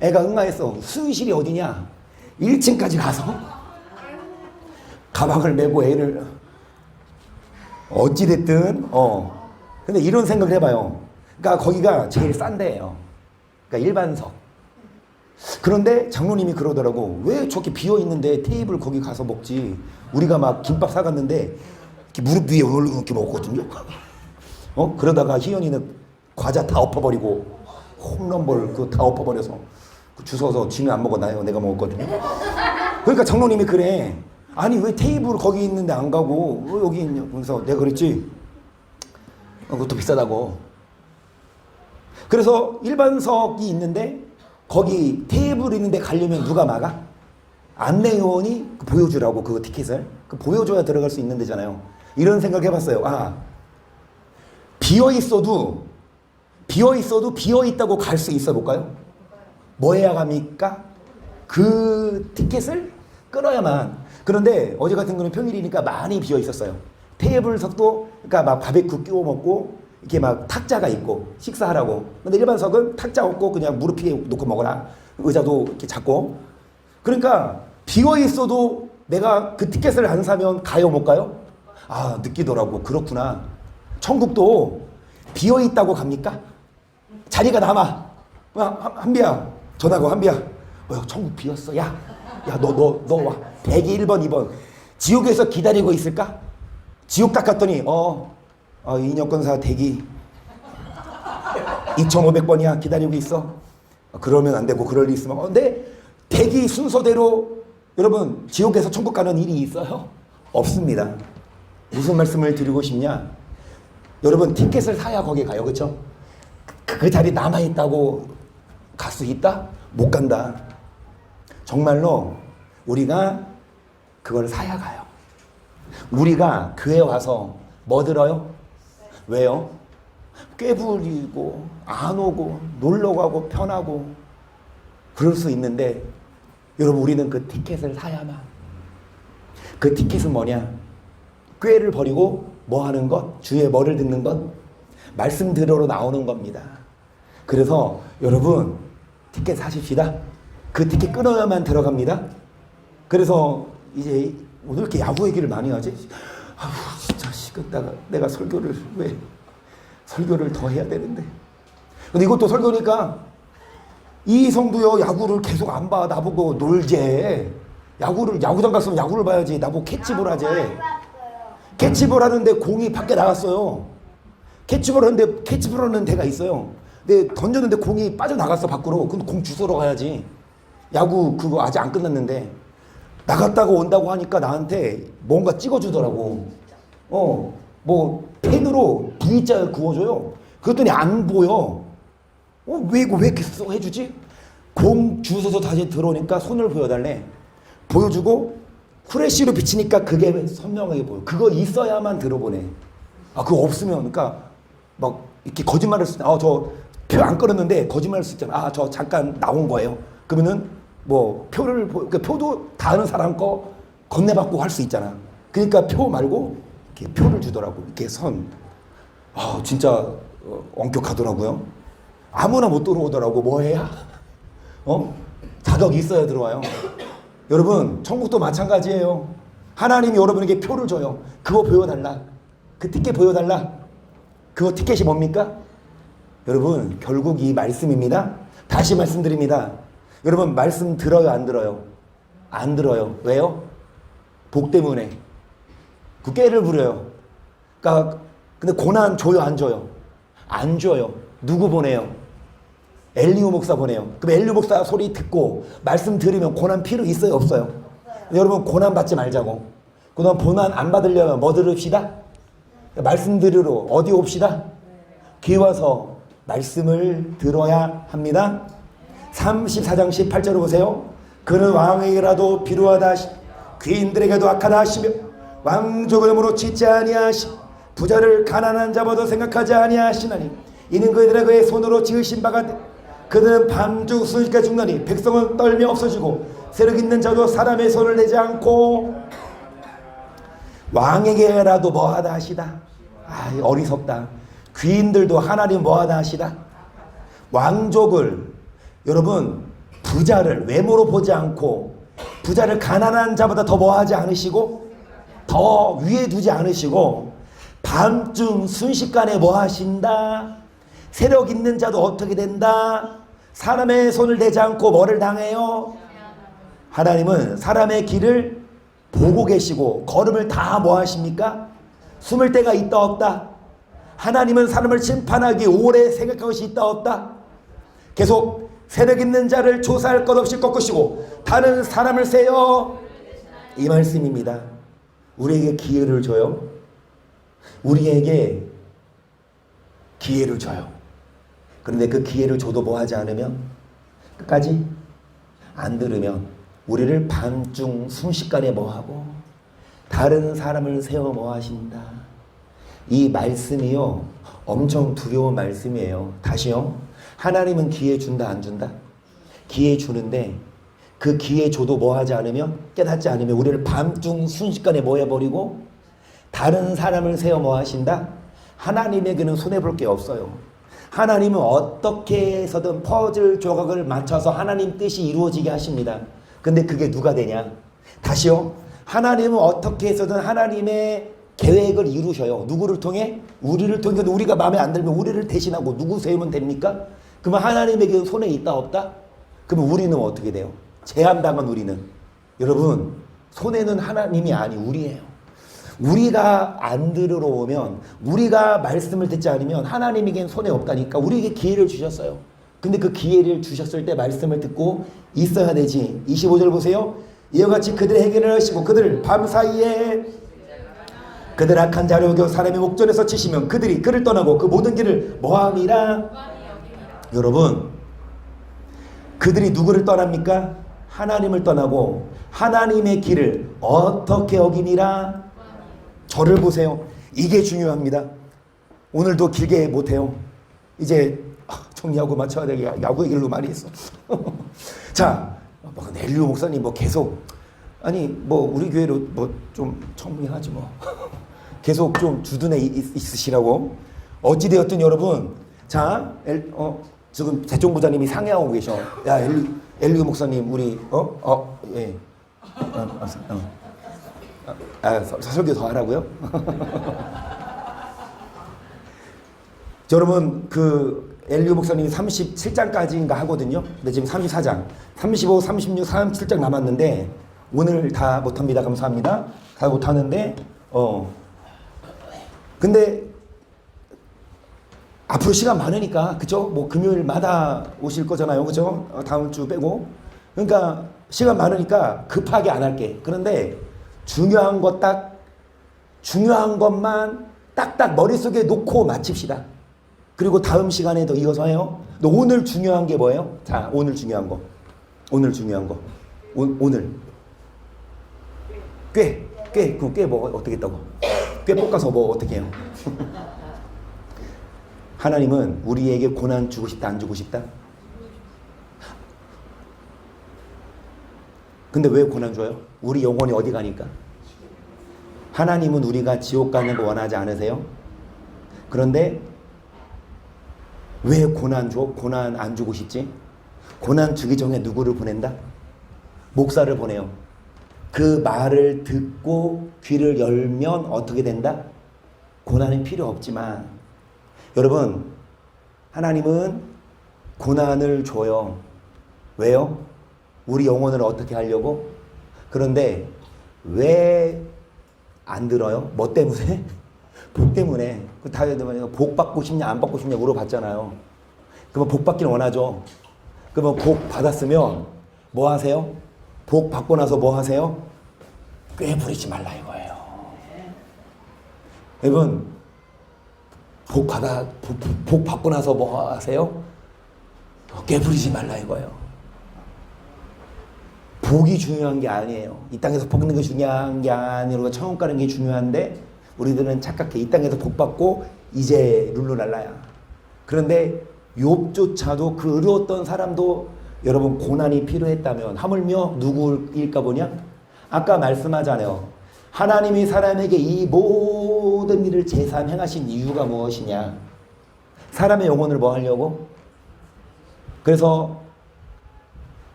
애가 응아했어. 수의실이 어디냐? 1층까지 가서 가방을 메고 애를 어찌됐든 근데 이런 생각을 해봐요. 그러니까 거기가 제일 싼 데예요. 그러니까 일반석. 그런데 장로님이 그러더라고. 왜 저렇게 비어있는데 테이블 거기 가서 먹지? 우리가 막 김밥 사갔는데 이렇게 무릎 위에 이렇게 먹었거든요. 그러다가 희연이는 과자 다 엎어버리고 홈런볼 그거 다 엎어버려서 주워서 지는 안 먹었나요? 내가 먹었거든요. 그러니까 장로님이 그래. 아니 왜 테이블 거기 있는데 안 가고 왜 여기 있냐? 그래서 내가 그랬지. 그것도 비싸다고. 그래서 일반석이 있는데 거기 테이블 있는데 가려면 누가 막아? 안내요원이 보여주라고 그 티켓을. 그 보여줘야 들어갈 수 있는 데잖아요. 이런 생각 해봤어요. 비어있어도 비어있다고 갈 수 있어 볼까요? 뭐 해야 갑니까? 그 티켓을 끊어야만. 그런데 어제 같은 경우는 평일이니까 많이 비어있었어요. 테이블석도 그러니까 막 바베큐 끼워 먹고 이렇게 막 탁자가 있고 식사하라고. 근데 일반석은 탁자 없고 그냥 무릎 위에 놓고 먹어라. 의자도 이렇게 작고. 그러니까 비어있어도 내가 그 티켓을 안 사면 가요 못 가요? 느끼더라고. 그렇구나. 천국도 비어있다고 갑니까? 자리가 남아. 한비야 전화고. 한비야 천국 비었어. 야 너 와. 101번 2번 지옥에서 기다리고 있을까? 지옥 딱 갔더니 인여권사 대기 2500번이야 기다리고 있어. 그러면 안 되고 그럴 리 있으면 근데 대기 순서대로 여러분 지옥에서 천국 가는 일이 있어요? 없습니다. 무슨 말씀을 드리고 싶냐? 여러분 티켓을 사야 거기 가요. 그렇죠? 그 자리 남아있다고 갈 수 있다? 못 간다. 정말로 우리가 그걸 사야 가요. 우리가 교회 와서 뭐 들어요? 왜요? 꾀부리고 안 오고 놀러 가고 편하고 그럴 수 있는데 여러분 우리는 그 티켓을 사야만. 그 티켓은 뭐냐? 꾀를 버리고 뭐 하는 것? 주의 뭐를 듣는 것? 말씀 들으러 나오는 겁니다. 그래서 여러분 티켓 사십시다. 그 티켓 끊어야만 들어갑니다. 그래서 이제 오늘 이렇게 야구 얘기를 많이 하지? 아우 진짜 시끄럽다가 내가 설교를 왜 설교를 더 해야 되는데. 근데 이것도 설교니까 이 성도요 야구를 계속 안 봐. 나보고 놀재. 야구장 갔으면 야구를 봐야지. 나보고 캐치볼 하재. 캐치볼 하는데 공이 밖에 나갔어요. 캐치볼 하는 데가 있어요. 근데 던졌는데 공이 빠져나갔어 밖으로. 그럼 공 주워러 가야지. 야구 그거 아직 안 끝났는데 나갔다가 온다고 하니까 나한테 뭔가 찍어주더라고. 뭐 펜으로 V자 그어줘요. 그랬더니 안 보여. 왜 이렇게 해주지? 공 주워서 다시 들어오니까 손을 보여달래. 보여주고 후레쉬로 비치니까 그게 선명하게 보여. 그거 있어야만 들어보네. 그거 없으면 그러니까 막 이렇게 거짓말을 쓰. 저 표 안 끌었는데 거짓말을 쓰잖아. 저 잠깐 나온 거예요. 그러면은 뭐 표를 그 표도 다른 사람 거 건네받고 할 수 있잖아. 그러니까 표 말고 이렇게 표를 주더라고. 이렇게 선. 진짜 엄격하더라고요. 아무나 못 들어오더라고. 뭐 해야? 자격이 있어야 들어와요. 여러분 천국도 마찬가지예요. 하나님이 여러분에게 표를 줘요. 그거 보여달라. 그 티켓 보여달라. 그거 티켓이 뭡니까? 여러분 결국 이 말씀입니다. 다시 말씀드립니다. 여러분 말씀 들어요 안 들어요? 안 들어요. 왜요? 복 때문에. 그 꾀를 부려요. 그러니까 근데 고난 줘요 안 줘요? 안 줘요. 누구 보내요? 엘리오 목사 보내요. 그럼 엘리오 목사 소리 듣고 말씀 들으면 고난 필요 있어요 없어요? 여러분 고난 받지 말자고. 고난 안 받으려면 뭐 들읍시다? 말씀 들으러 어디 옵시다? 귀 와서 말씀을 들어야 합니다. 34장 18절을 보세요. 그는 왕에게라도 비루하다 귀인들에게도 악하다 하시며 왕족을 몸으로 짓지 아니하시 부자를 가난한 자보다 생각하지 아니하시나니 이는 그들의 그의 손으로 지으신 바가 그들은 밤중 순식간에 죽나니 백성은 떨며 없어지고 세력 있는 자도 사람의 손을 내지 않고 왕에게라도 뭐하다 하시다. 어리석다. 귀인들도 하나님 뭐하다 하시다. 왕족을 여러분 부자를 외모로 보지 않고 부자를 가난한 자보다 더 뭐하지 않으시고 더 위에 두지 않으시고 밤중 순식간에 뭐하신다. 세력 있는 자도 어떻게 된다. 사람의 손을 대지 않고 뭐를 당해요? 하나님은 사람의 길을 보고 계시고 걸음을 다 뭐하십니까? 숨을 때가 있다 없다. 하나님은 사람을 심판하기 오래 생각할 것이 있다 없다. 계속 세력 있는 자를 조사할 것 없이 꺾으시고 다른 사람을 세요. 이 말씀입니다. 우리에게 기회를 줘요. 우리에게 기회를 줘요. 그런데 그 기회를 줘도 뭐하지 않으면 끝까지 안 들으면 우리를 밤중 순식간에 뭐하고 다른 사람을 세워 뭐하신다. 이 말씀이요 엄청 두려운 말씀이에요. 다시요. 하나님은 기회 준다 안 준다? 기회 주는데 그 기회 줘도 뭐하지 않으면 깨닫지 않으면 우리를 밤중 순식간에 뭐 해버리고 다른 사람을 세워 뭐하신다? 하나님에게는 손해볼 게 없어요. 하나님은 어떻게 해서든 퍼즐 조각을 맞춰서 하나님 뜻이 이루어지게 하십니다. 근데 그게 누가 되냐? 다시요. 하나님은 어떻게 해서든 하나님의 계획을 이루셔요. 누구를 통해? 우리를 통해. 우리가 마음에 안 들면 우리를 대신하고 누구 세우면 됩니까? 그러면 하나님에게 손에 있다 없다? 그러면 우리는 어떻게 돼요? 제한당한 우리는. 여러분 손해는 하나님이 아니 우리예요. 우리가 안 들으러 오면 우리가 말씀을 듣지 않으면 하나님에겐 손해 없다니까. 우리에게 기회를 주셨어요. 근데 그 기회를 주셨을 때 말씀을 듣고 있어야 되지. 25절 보세요. 이와 같이 그들의 해결을 하시고 그들을 밤사이에 그들 악한 자를 여겨 사람의 목전에서 치시면 그들이 그를 떠나고 그 모든 길을 뭐함이라. 여러분 그들이 누구를 떠납니까? 하나님을 떠나고 하나님의 길을 어떻게 어김이라. 저를 보세요. 이게 중요합니다. 오늘도 길게 못해요. 이제 정리하고 맞춰야 돼. 야구의 길로 많이 했어. 자, 근데 엘리오 목사님 뭐 계속 아니 뭐 우리 교회로 뭐 좀 청문회하지 뭐 계속 좀 주둔해 있으시라고. 어찌되었든 여러분, 자, 지금 대종부장님이 상의하고 계셔. 야, 엘리오 목사님 우리 예. 설교 더 하라고요? 여러분 그 엘리오 목사님이 37장까지인가 하거든요. 근데 지금 34장, 35, 36, 37장 남았는데 오늘 다 못합니다. 감사합니다. 다 못하는데 근데 앞으로 시간 많으니까 그죠? 뭐 금요일마다 오실 거잖아요. 그죠? 다음 주 빼고. 그러니까 시간 많으니까 급하게 안 할게. 그런데 중요한 것만 딱딱 머릿속에 놓고 마칩시다. 그리고 다음 시간에도 이어서 해요. 너 오늘 중요한 게 뭐예요? 자, 오늘 중요한 거. 오늘 꽤 뭐 어떻게 했다고? 꽤 볶아서 뭐 어떻게 해요? 하나님은 우리에게 고난 주고 싶다, 안 주고 싶다? 근데 왜 고난 줘요? 우리 영혼이 어디 가니까? 하나님은 우리가 지옥 가는 거 원하지 않으세요? 그런데 왜 고난 줘? 고난 안 주고 싶지? 고난 주기 전에 누구를 보낸다? 목사를 보내요. 그 말을 듣고 귀를 열면 어떻게 된다? 고난은 필요 없지만 여러분, 하나님은 고난을 줘요. 왜요? 우리 영혼을 어떻게 하려고? 그런데 왜 안 들어요? 뭐 때문에? 복 때문에. 복 받고 싶냐 안 받고 싶냐 물어봤잖아요. 그러면 복 받기를 원하죠. 그러면 복 받았으면 뭐 하세요? 복 받고 나서 뭐 하세요? 꽤 부리지 말라 이거예요. 여러분, 복 받고 나서 뭐 하세요? 꽤 부리지 말라 이거예요. 복이 중요한 게 아니에요. 이 땅에서 복 있는 게 중요한 게 아니고 천국 가는 게 중요한데 우리들은 착각해. 이 땅에서 복 받고 이제 룰루랄라야. 그런데 욥조차도 그 의로웠던 사람도 여러분 고난이 필요했다면 하물며 누구일까 보냐? 아까 말씀하잖아요. 하나님이 사람에게 이 모든 일을 제삼 행하신 이유가 무엇이냐? 사람의 영혼을 뭐 하려고? 그래서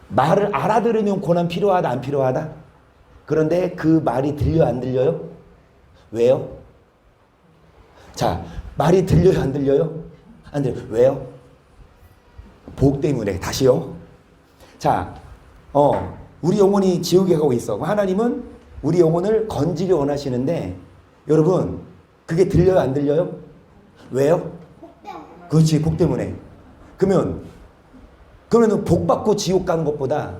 말을 알아들으면 고난 필요하다 안 필요하다? 그런데 그 말이 들려 안 들려요? 왜요? 자, 말이 들려요 안 들려요? 안 들려요. 왜요? 복 때문에. 다시요. 자, 우리 영혼이 지옥에 가고 있어. 하나님은 우리 영혼을 건지기 원하시는데 여러분 그게 들려요 안 들려요? 왜요? 그렇지, 복 때문에. 그러면 복 받고 지옥 가는 것보다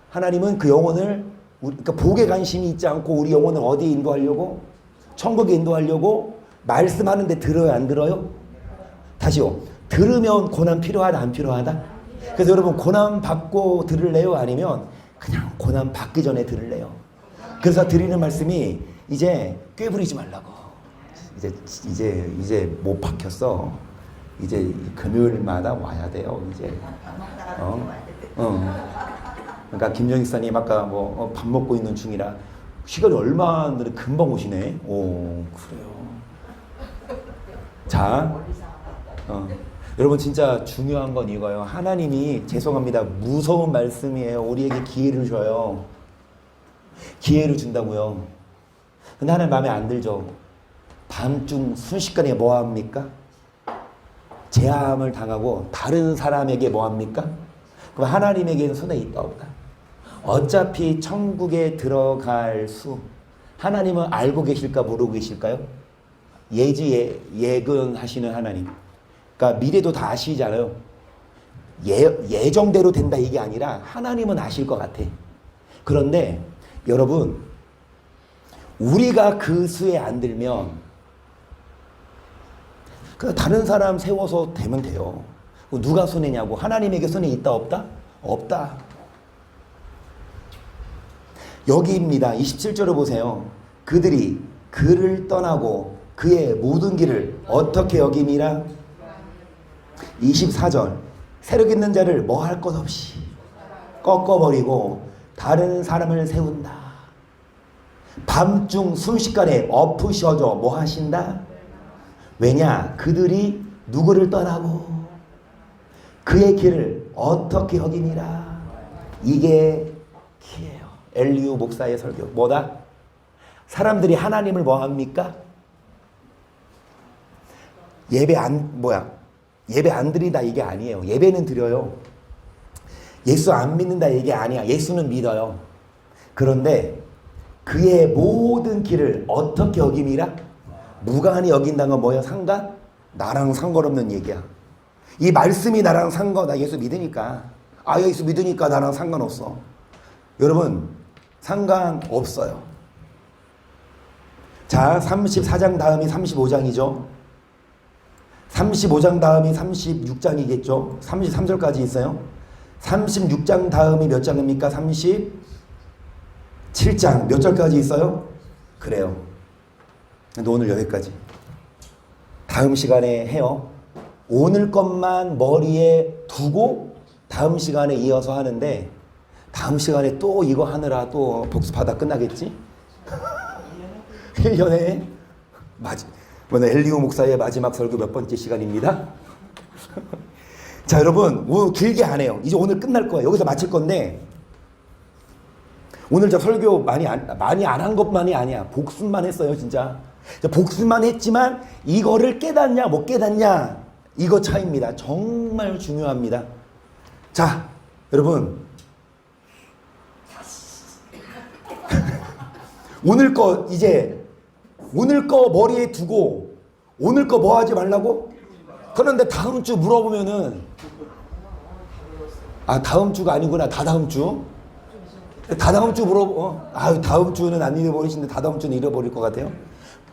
하나님은 그 영혼을 그러니까 복에 관심이 있지 않고 우리 영혼을 어디에 인도하려고? 천국에 인도하려고 말씀하는데 들어요 안 들어요? 다시요. 들으면 고난 필요하다 안 필요하다? 그래서 여러분 고난 받고 들을래요? 아니면 그냥 고난 받기 전에 들을래요? 그래서 드리는 말씀이 이제 꾀부리지 말라고. 이제 못 박혔어. 이제 금요일마다 와야 돼요. 이제. 그러니까 김정희 사님 아까 뭐 밥 먹고 있는 중이라 시간이 얼마 안 되는데 금방 오시네. 오, 그래요. 자, 여러분 진짜 중요한 건 이거예요. 하나님이 죄송합니다. 무서운 말씀이에요. 우리에게 기회를 줘요. 기회를 준다고요. 근데 하나님 마음에 안 들죠. 밤중 순식간에 뭐 합니까? 재함을 당하고 다른 사람에게 뭐 합니까? 그럼 하나님에게는 손에 있다 없다? 어차피 천국에 들어갈 수 하나님은 알고 계실까 모르고 계실까요? 예근하시는 하나님. 그러니까 미래도 다 아시잖아요. 예정대로 된다 이게 아니라 하나님은 아실 것 같아. 그런데 여러분 우리가 그 수에 안 들면 그 다른 사람 세워서 되면 돼요. 누가 손해냐고. 하나님에게 손해 있다 없다? 없다. 여기입니다. 27절을 보세요. 그들이 그를 떠나고 그의 모든 길을 어떻게 여김이라. 24절 세력 있는 자를 뭐 할 것 없이 꺾어버리고 다른 사람을 세운다. 밤중 순식간에 엎으셔져 뭐 하신다? 왜냐? 그들이 누구를 떠나고 그의 길을 어떻게 여김이라. 이게 키예요. 엘리우 목사의 설교. 뭐다? 사람들이 하나님을 뭐 합니까? 예배 안 드리다 이게 아니에요. 예배는 드려요. 예수 안 믿는다 이게 아니야. 예수는 믿어요. 그런데 그의 모든 길을 어떻게 여김이라? 무관히 여긴다는 건 뭐예요? 상관? 나랑 상관없는 얘기야. 이 말씀이 나랑 나 예수 믿으니까. 예수 믿으니까 나랑 상관없어. 여러분, 상관없어요. 자, 34장 다음이 35장이죠. 35장 다음이 36장이겠죠. 33절까지 있어요. 36장 다음이 몇 장입니까? 37장. 몇 절까지 있어요? 그래요. 근데 오늘 여기까지. 다음 시간에 해요. 오늘 것만 머리에 두고 다음 시간에 이어서 하는데, 다음 시간에 또 이거 하느라 또 복습하다 끝나겠지? 1년에 엘리우 목사의 마지막 설교 몇 번째 시간입니다. 자, 여러분, 길게 안 해요. 이제 오늘 끝날 거예요. 여기서 마칠 건데, 오늘 저 설교 많이 안 한 것만이 아니야. 복습만 했어요, 진짜. 복습만 했지만 이거를 깨닫냐 못 깨닫냐, 이거 차이입니다. 정말 중요합니다. 자, 여러분, 오늘 거 머리에 두고 오늘 거 뭐 하지 말라고? 그런데 다음 주 물어보면은, 다음 주가 아니구나. 다다음 주 다음 주는 안 잃어버리시는데 다다음 주는 잃어버릴 것 같아요.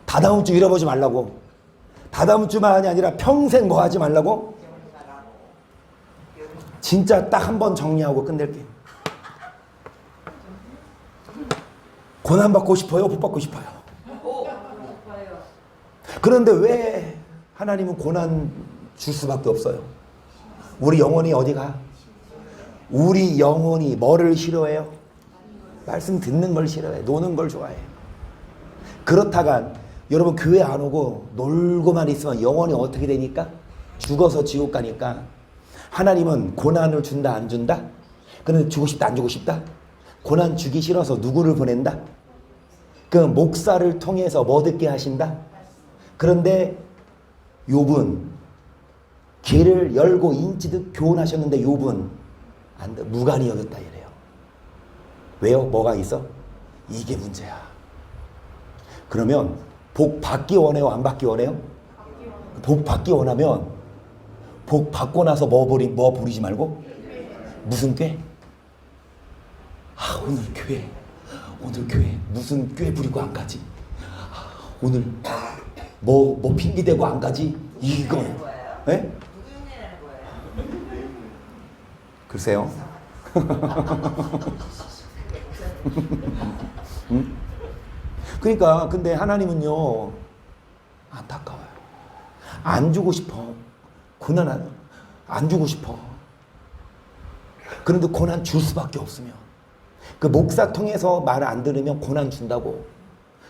다다음 주 잃어버리지 말라고. 다다음 주만이 아니라 평생 뭐 하지 말라고? 진짜 딱 한 번 정리하고 끝낼게요. 고난 받고 싶어요? 복 받고 싶어요? 그런데 왜 하나님은 고난 줄 수밖에 없어요? 우리 영혼이 어디가? 우리 영혼이 뭐를 싫어해요? 말씀 듣는 걸 싫어해. 노는 걸 좋아해. 그렇다간 여러분, 교회 안 오고 놀고만 있으면 영혼이 어떻게 되니까? 죽어서 지옥 가니까. 하나님은 고난을 준다 안 준다? 그런데 주고 싶다 안 주고 싶다? 고난 주기 싫어서 누구를 보낸다? 그 목사를 통해서 뭐 듣게 하신다? 그런데 욥은 길을 열고 인치듯 교훈하셨는데 욥은 무관히 여겼다 이래요. 왜요? 뭐가 있어? 이게 문제야. 그러면 복 받기 원해요? 안 받기 원해요? 복 받기 원하면 복 받고 나서 뭐 부리지 말고? 무슨 꾀? 오늘 교회 무슨 꾀 부리고 안 가지? 오늘 뭐 핑계 대고 안 가지? 이거. 예? 글쎄요. 응? 그러니까 근데 하나님은요, 안타까워요. 안 주고 싶어. 고난 안 주고 싶어. 그런데 고난 줄 수밖에 없으면, 그 목사 통해서 말 안 들으면 고난 준다고.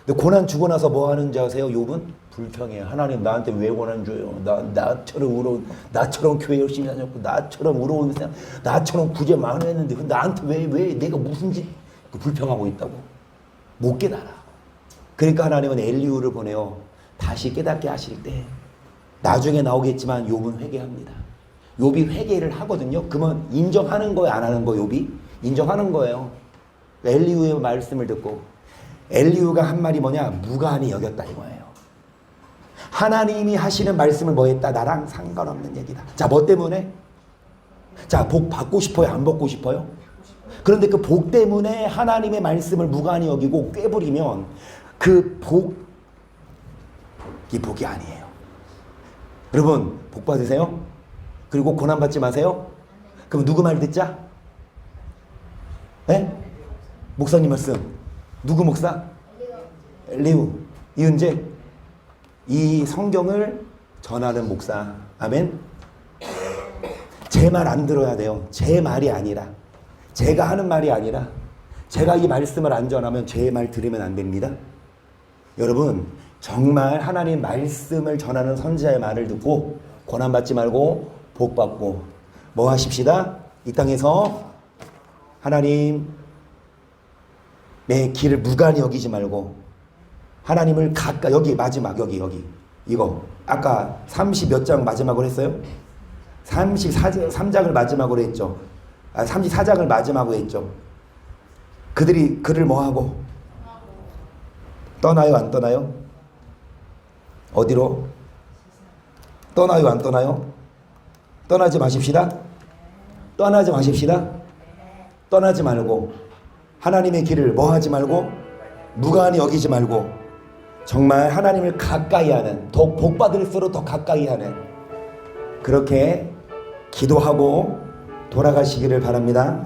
근데 고난 주고 나서 뭐 하는지 아세요? 욥은 불평해요. 하나님 나한테 왜 고난 줘요? 나처럼 교회 열심히 다녔고, 나처럼 의로운 사람, 나처럼 구제 많이 했는데 나한테 왜 내가 무슨 짓? 불평하고 있다고. 못 깨달아. 그러니까 하나님은 엘리우를 보내요. 다시 깨닫게 하실 때, 나중에 나오겠지만 욥은 회개합니다. 욥이 회개를 하거든요. 그러면 인정하는 거예요, 안 하는 거예요? 욥이 인정하는 거예요. 엘리우의 말씀을 듣고. 엘리우가 한 말이 뭐냐? 무관히 여겼다 이거예요. 하나님이 하시는 말씀을 뭐 했다? 나랑 상관없는 얘기다. 자, 뭐 때문에? 자, 복 받고 싶어요? 안 받고 싶어요? 그런데 그 복 때문에 하나님의 말씀을 무관히 여기고 꾀부리면 그 복이 복이 아니에요. 여러분, 복 받으세요? 그리고 고난 받지 마세요? 그럼 누구 말 듣자? 네? 목사님 말씀. 누구 목사? 엘리우. 이은재. 이 성경을 전하는 목사. 아멘. 제 말 안 들어야 돼요. 제 말이 아니라, 제가 하는 말이 아니라, 제가 이 말씀을 안 전하면 제 말 들으면 안 됩니다. 여러분, 정말 하나님 말씀을 전하는 선지자의 말을 듣고 고난받지 말고 복받고 뭐 하십시다? 이 땅에서 하나님의 길을 무관히 여기지 말고 하나님을 가까이, 여기 마지막, 여기 이거 아까 30 몇 장 마지막으로 했어요? 33장을 마지막으로 했죠. 34장을 마지막으로 했죠. 그들이 그를 뭐하고 떠나요, 안 떠나요? 어디로? 떠나요, 안 떠나요? 떠나지 마십시다. 떠나지 마십시다. 떠나지 말고 하나님의 길을 뭐하지 말고 무관히 여기지 말고 정말 하나님을 가까이 하는, 더 복받을수록 더 가까이 하는, 그렇게 기도하고 돌아가시기를 바랍니다.